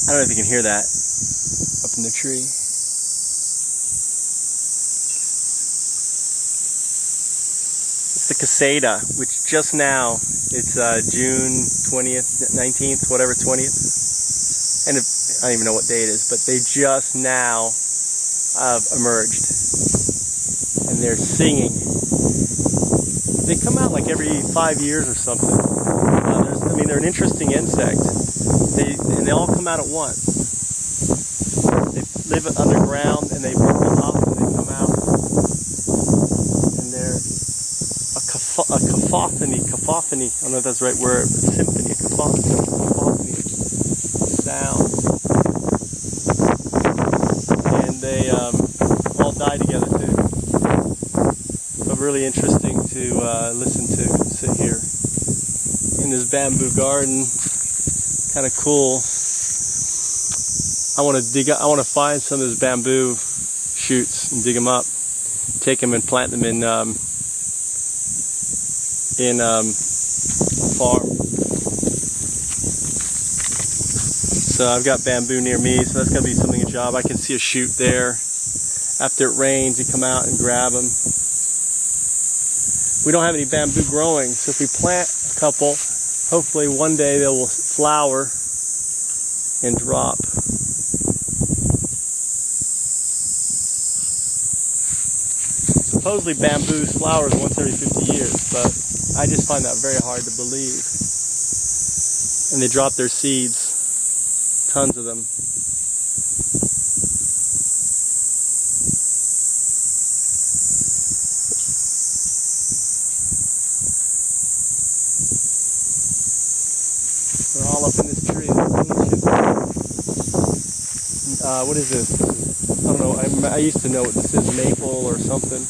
I don't know if you can hear that up in the tree. It's the Cicada, which just now, it's June 20th, 19th, whatever, 20th. And I don't even know what day it is, but they just now emerged. And they're singing. They come out like every 5 years or something. I mean, they're an interesting insect. And they all come out at once. They live underground and they work them up and they come out. And they're a cacophony, I don't know if that's the right word, but symphony, a cacophony sound. And they all die together too. But really interesting to listen to, sit here in this bamboo garden. Kind of cool. I want to find some of those bamboo shoots and dig them up, take them and plant them in a farm. So I've got bamboo near me, so that's gonna be something a job. I can see a shoot there. After it rains, you come out and grab them. We don't have any bamboo growing, so if we plant a couple, hopefully one day they will flower and drop. Supposedly bamboo flowers once every 50 years, but I just find that very hard to believe. And they drop their seeds, tons of them. They're all up in this tree. What is this? I don't know. I used to know what this is, maple or something.